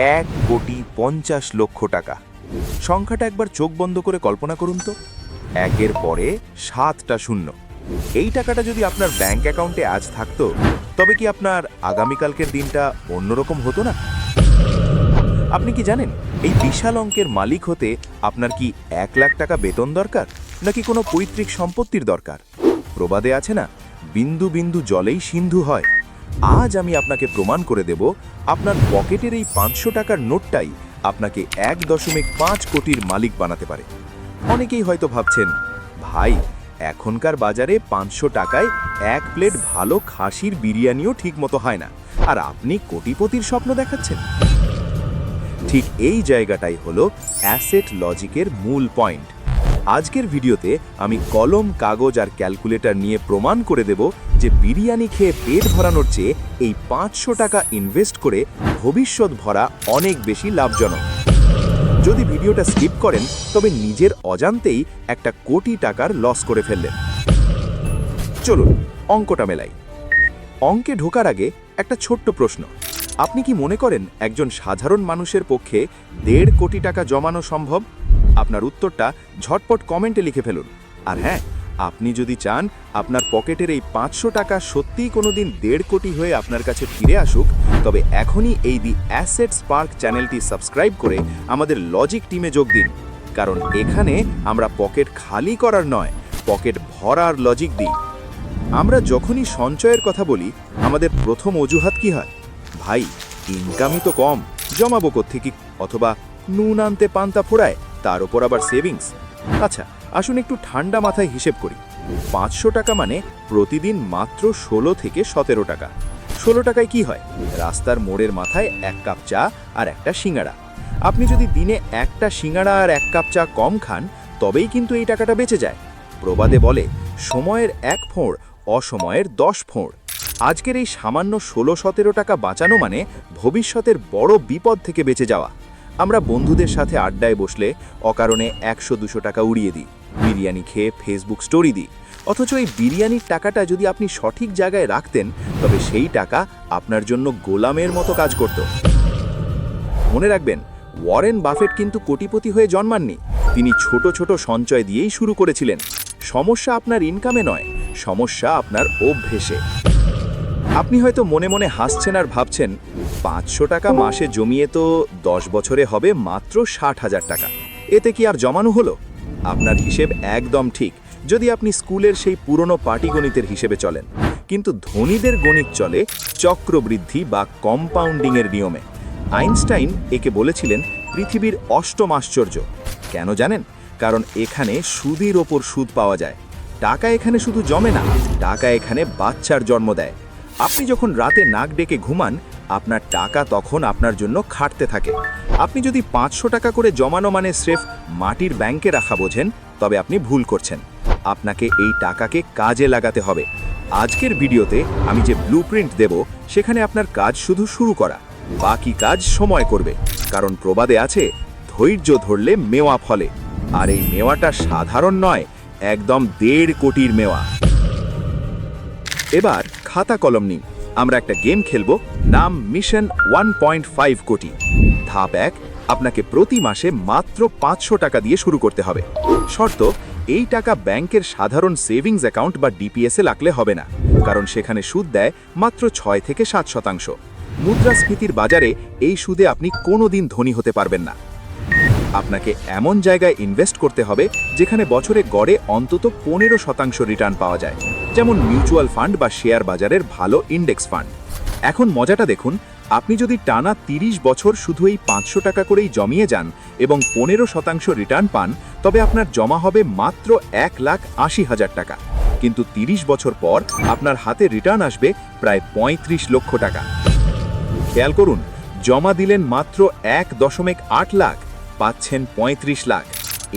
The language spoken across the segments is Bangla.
1,50,00,000 টাকা। সংখ্যাটা একবার চোখ বন্ধ করে কল্পনা করুন তো। একের পরে 7টা শূন্য। এই টাকাটা যদি আপনার ব্যাংক অ্যাকাউন্টে আজ থাকতো, তবে কি আপনার আগামীকালকের দিনটা অন্যরকম হতো না? আপনি কি জানেন, এই বিশাল অঙ্কের মালিক হতে আপনার কি 1,00,000 টাকা বেতন দরকার, নাকি কোনো পৈতৃক সম্পত্তির দরকার? প্রবাদে আছে না, বিন্দু বিন্দু জলেই সিন্ধু হয়। আজ আমি আপনাকে প্রমাণ করে দেব, আপনার পকেটের এই 500 টাকার নোটটাই আপনাকে 1.5 কোটির মালিক বানাতে পারে। অনেকেই হয়তো ভাবছেন, ভাই, এখনকার বাজারে 500 টাকায় এক প্লেট ভালো খাসির বিরিয়ানিও ঠিকমতো হয় না, আর আপনি কোটিপতির স্বপ্ন দেখাচ্ছেন। ঠিক এই জায়গাটাই হলো অ্যাসেট লজিকের মূল পয়েন্ট। আজকের ভিডিওতে আমি কলম, কাগজ আর ক্যালকুলেটর নিয়ে প্রমাণ করে দেব যে বিরিয়ানি খেয়ে পেট ভরানোর চেয়ে এই 500 টাকা ইনভেস্ট করে ভবিষ্যৎ ভরা অনেক বেশি লাভজনক। যদি ভিডিওটা স্কিপ করেন, তবে নিজের অজান্তেই একটা কোটি টাকার লস করে ফেললেন। চলুন অঙ্কটা মেলাই। অঙ্কে ঢোকার আগে একটা ছোট্ট প্রশ্ন। আপনি কি মনে করেন একজন সাধারণ মানুষের পক্ষে 1.5 কোটি টাকা জমানো সম্ভব? আপনার উত্তরটা ঝটপট কমেন্টে লিখে ফেলুন। আর হ্যাঁ, আপনি যদি চান আপনার পকেটের এই 500 টাকা সত্যিই কোনোদিন 1.5 কোটি হয়ে আপনার কাছে ফিরে আসুক, তবে এখনই এই দি অ্যাসেট স্পার্ক চ্যানেলটি সাবস্ক্রাইব করে আমাদের লজিক টিমে যোগ দিন। কারণ এখানে আমরা পকেট খালি করার নয়, পকেট ভরার লজিক দিই। আমরা যখনই সঞ্চয়ের কথা বলি, আমাদের প্রথম অজুহাত কি হয়? ভাই, ইনকামই তো কম, জমাবো কোত্থেকে? অথবা নুন আনতে পান্তা ফোড়ায়, তার ওপর আবার সেভিংস। আচ্ছা, আসুন একটু ঠান্ডা মাথায় হিসেব করি। 500 টাকা মানে প্রতিদিন মাত্র 16 থেকে 17 টাকা। 16 টাকায় কি হয়? রাস্তার মোড়ের মাথায় 1 কাপ চা আর একটা সিঙ্গাড়া। আপনি যদি দিনে একটা সিঙ্গাড়া আর 1 কাপ চা কম খান, তবেই কিন্তু এই টাকাটা বেঁচে যায়। প্রবাদে বলে, সময়ের 1 ফোঁড়, অসময়ের 10 ফোঁড়। আজকের এই সামান্য 16-17 টাকা বাঁচানো মানে ভবিষ্যতের বড় বিপদ থেকে বেঁচে যাওয়া। আমরা বন্ধুদের সাথে আড্ডায় বসলে অকারণে 100-200 টাকা উড়িয়ে দিই, বিরিয়ানি খেয়ে ফেসবুক স্টোরি দিই। অথচ এই বিরিয়ানির টাকাটা যদি আপনি সঠিক জায়গায় রাখতেন, তবে সেই টাকা আপনার জন্য গোলামের মতো কাজ করত। মনে রাখবেন, ওয়ারেন বাফেট কিন্তু কোটিপতি হয়ে জন্মাননি, তিনি ছোট ছোট সঞ্চয় দিয়েই শুরু করেছিলেন। সমস্যা আপনার ইনকামে নয়, সমস্যা আপনার অভ্যেসে। আপনি হয়তো মনে মনে হাসছেন আর ভাবছেন, 500 টাকা মাসে জমিয়ে তো 10 বছরে হবে মাত্র 60,000 টাকা, এতে কি আর জমানো হলো? আপনার হিসেব একদম ঠিক, যদি আপনি স্কুলের সেই পুরনো পাটিগণিতের হিসেবে চলেন। কিন্তু ধনীদের গণিত চলে চক্রবৃদ্ধি বা কম্পাউন্ডিংয়ের নিয়মে। আইনস্টাইন একে বলেছিলেন পৃথিবীর 8ম আশ্চর্য। কেন জানেন? কারণ এখানে সুদের ওপর সুদ পাওয়া যায়। টাকা এখানে শুধু জমে না, টাকা এখানে বাচ্চার জন্ম দেয়। আপনি যখন রাতে নাক ডেকে ঘুমান, আপনার টাকা তখন আপনার জন্য খাটতে থাকে। আপনি যদি 500 টাকা করে জমানো মানে স্রেফ মাটির ব্যাংকে রাখা বোঝেন, তবে আপনি ভুল করছেন। আপনাকে এই টাকাকে কাজে লাগাতে হবে। আজকের ভিডিওতে আমি যে ব্লুপ্রিন্ট দেব, সেখানে আপনার কাজ শুধু শুরু করা, বাকি কাজ সময় করবে। কারণ প্রবাদে আছে, ধৈর্য ধরলে মেওয়া ফলে। আর এই মেওয়াটা সাধারণ নয়, একদম 1.5 কোটির মেওয়া। এবার খাতা কলম নিন, আমরা একটা গেম খেলবো, নাম মিশন 1.5 কোটি। ধাপ 1, আপনাকে প্রতি মাসে মাত্র 500 টাকা দিয়ে শুরু করতে হবে। শর্ত, এই টাকা ব্যাংকের সাধারণ সেভিংস অ্যাকাউন্ট বা ডিপিএসে রাখলে হবে না, কারণ সেখানে সুদ দেয় মাত্র 6 থেকে 7%। মুদ্রাস্ফীতির বাজারে এই সুদে আপনি কোনোদিন ধনী হতে পারবেন না। আপনাকে এমন জায়গায় ইনভেস্ট করতে হবে যেখানে বছরে গড়ে অন্তত 15% রিটার্ন পাওয়া যায়, যেমন মিউচুয়াল ফান্ড বা শেয়ার বাজারের ভালো ইন্ডেক্স ফান্ড। এখন মজাটা দেখুন, আপনি যদি টানা 30 বছর শুধু এই 500 টাকা করেই জমিয়ে যান এবং 15% রিটার্ন পান, তবে আপনার জমা হবে মাত্র 1,80,000 টাকা। কিন্তু 30 বছর পর আপনার হাতে রিটার্ন আসবে প্রায় 35 লক্ষ টাকা। খেয়াল করুন, জমা দিলেন মাত্র 1.8 লাখ, পাচ্ছেন 35 লাখ।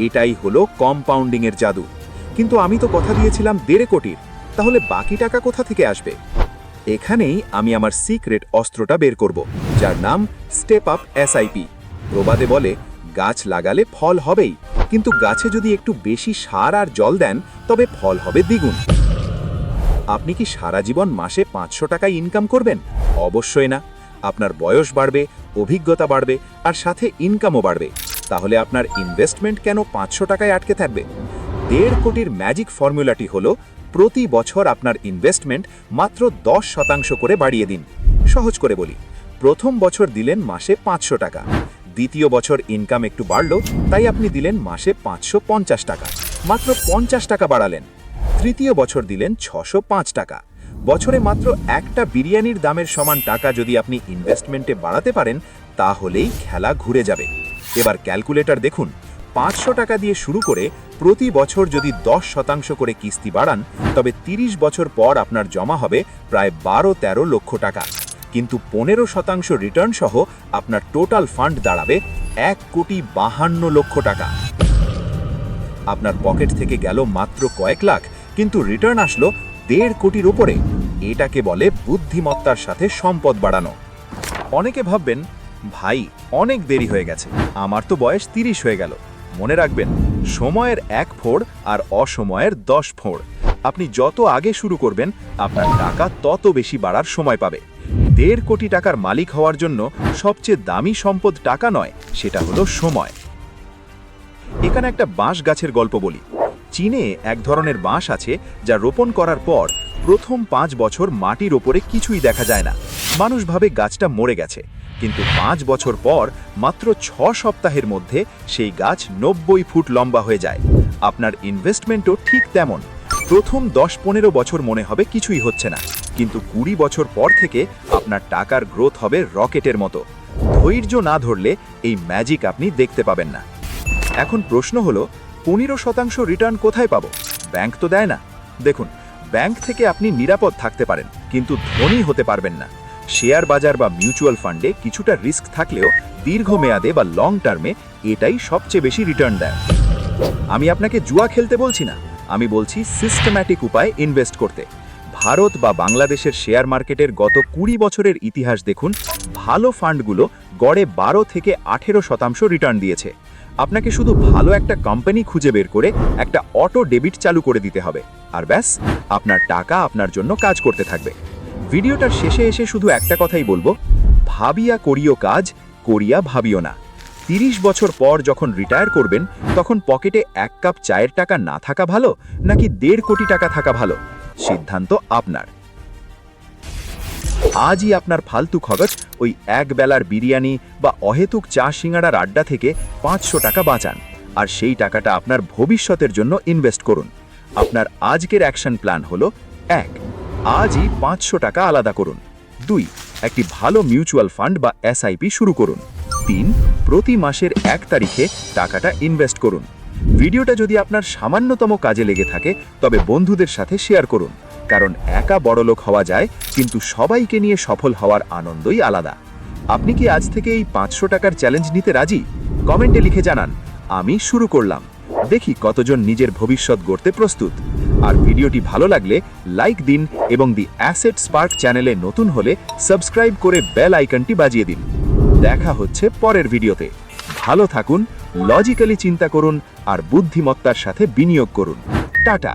এটাই হলো কম্পাউন্ডিংয়ের জাদু। কিন্তু আমি তো কথা দিয়েছিলাম 1.5 কোটির, তাহলে বাকি টাকা কোথা থেকে আসবে? এখানেই আমি আমার সিক্রেট অস্ত্রটা বের করব, যার নাম স্টেপ আপ এসআইপি। প্রবাদে বলে, গাছ লাগালে ফল হবেই, কিন্তু গাছে যদি একটু বেশি সার আর জল দেন, তবে ফল হবে দ্বিগুণ। আপনি কি সারা জীবন মাসে 500 টাকা ইনকাম করবেন? অবশ্যই না। আপনার বয়স বাড়বে, অভিজ্ঞতা বাড়বে আর সাথে ইনকামও বাড়বে। তাহলে আপনার ইনভেস্টমেন্ট কেন 500 টাকায় আটকে থাকবে? 1.5 কোটির ম্যাজিক ফর্মুলাটি হলো প্রতি বছর আপনার ইনভেস্টমেন্ট মাত্র 10% করে বাড়িয়ে দিন। সহজ করে বলি, প্রথম বছর দিলেন মাসে 500 টাকা, দ্বিতীয় বছর ইনকাম একটু বাড়লো তাই আপনি দিলেন মাসে 550 টাকা, মাত্র 50 টাকা বাড়ালেন। তৃতীয় বছর দিলেন 605 টাকা। বছরে মাত্র একটা বিরিয়ানির দামের সমান টাকা যদি আপনি ইনভেস্টমেন্টে বাড়াতে পারেন তাহলেই খেলা ঘুরে যাবে। এবার ক্যালকুলেটর দেখুন, 500 টাকা দিয়ে শুরু করে প্রতি বছর যদি 10% করে কিস্তি বাড়ান তবে 30 বছর পর আপনার জমা হবে প্রায় 12-13 লক্ষ টাকা। কিন্তু 15% রিটার্ন সহ আপনার টোটাল ফান্ড দাঁড়াবে 1,52 লক্ষ টাকা। আপনার পকেট থেকে গেল মাত্র কয়েক লাখ, কিন্তু রিটার্ন আসলো 1.5 কোটির উপরে। এটাকে বলে বুদ্ধিমত্তার সাথে সম্পদ বাড়ানো। অনেকে ভাববেন, ভাই অনেক দেরি হয়ে গেছে, আমার তো বয়স 30 হয়ে গেল। মনে রাখবেন, সময়ের 1 ফোঁড় আর অসময়ের 10 ফোঁড়। আপনি যত আগে শুরু করবেন আপনার টাকা তত বেশি বাড়ার সময় পাবে। 1.5 কোটি টাকার মালিক হওয়ার জন্য সবচেয়ে দামি সম্পদ টাকা নয়, সেটা হলো সময়। এখানে একটা বাঁশ গাছের গল্প বলি। চীনে এক ধরনের বাঁশ আছে যা রোপণ করার পর প্রথম 5 বছর মাটির ওপরে কিছুই দেখা যায় না। মানুষ ভাবে গাছটা মরে গেছে, কিন্তু 5 বছর পর মাত্র 6 সপ্তাহের মধ্যে সেই গাছ 90 ফুট লম্বা হয়ে যায়। আপনার ইনভেস্টমেন্টও ঠিক তেমন। প্রথম 10-15 বছর মনে হবে কিছুই হচ্ছে না, কিন্তু 20 বছর পর থেকে আপনার টাকার গ্রোথ হবে রকেটের মতো। ধৈর্য না ধরলে এই ম্যাজিক আপনি দেখতে পাবেন না। এখন প্রশ্ন হলো, 15% রিটার্ন কোথায় পাবো? ব্যাংক তো দেয় না। দেখুন, ব্যাংক থেকে আপনি নিরাপদ থাকতে পারেন, কিন্তু ধনী হতে পারবেন না। শেয়ার বাজার বা মিউচুয়াল ফান্ডে কিছুটা রিস্ক থাকলেও দীর্ঘমেয়াদে বা লং টার্মে এটাই সবচেয়ে বেশি রিটার্ন দেয়। আমি আপনাকে জুয়া খেলতে বলছি না, আমি বলছি সিস্টেম্যাটিক উপায়ে ইনভেস্ট করতে। ভারত বা বাংলাদেশের শেয়ার মার্কেটের গত 20 বছরের ইতিহাস দেখুন, ভালো ফান্ডগুলো গড়ে 12 থেকে 18% রিটার্ন দিয়েছে। আপনাকে শুধু ভালো একটা কোম্পানি খুঁজে বের করে একটা অটো ডেবিট চালু করে দিতে হবে, আর ব্যাস, আপনার টাকা আপনার জন্য কাজ করতে থাকবে। ভিডিওটার শেষে এসে শুধু একটা কথাই বলবো, ভাবিয়া করিও কাজ, করিয়া ভাবিও না। 30 বছর পর যখন রিটায়ার করবেন তখন পকেটে 1 কাপ চায়ের টাকা না থাকা ভালো নাকি 1.5 কোটি টাকা থাকা ভালো, সিদ্ধান্ত আপনার। আজই আপনার ফালতু খরচ ওই এক বেলার বিরিয়ানি বা অহেতুক চা সিঙ্গাড়ার আড্ডা থেকে 500 টাকা বাঁচান, আর সেই টাকাটা আপনার ভবিষ্যতের জন্য ইনভেস্ট করুন। আপনার আজকের অ্যাকশন প্ল্যান হলো: 1. আজই 500 টাকা আলাদা করুন। 2. একটি ভালো মিউচুয়াল ফান্ড বা এসআইপি শুরু করুন। 3. প্রতি মাসের 1 তারিখে টাকাটা ইনভেস্ট করুন। ভিডিওটা যদি আপনার সামান্যতম কাজে লেগে থাকে তবে বন্ধুদের সাথে শেয়ার করুন, কারণ একা বড়লোক হওয়া যায়, কিন্তু সবাইকে নিয়ে সফল হওয়ার আনন্দই আলাদা। আপনি কি আজ থেকে এই 500 টাকার চ্যালেঞ্জ নিতে রাজি? কমেন্টে লিখে জানান। আমি শুরু করলাম, দেখি কতজন নিজের ভবিষ্যৎ গড়তে প্রস্তুত। আর ভিডিওটি ভালো লাগলে লাইক দিন এবং দি অ্যাসেট স্পার্ক চ্যানেলে নতুন হলে সাবস্ক্রাইব করে বেল আইকনটি বাজিয়ে দিন। দেখা হচ্ছে পরের ভিডিওতে। ভালো থাকুন, লজিক্যালি চিন্তা করুন আর বুদ্ধিমত্তার সাথে বিনিয়োগ করুন। টাটা।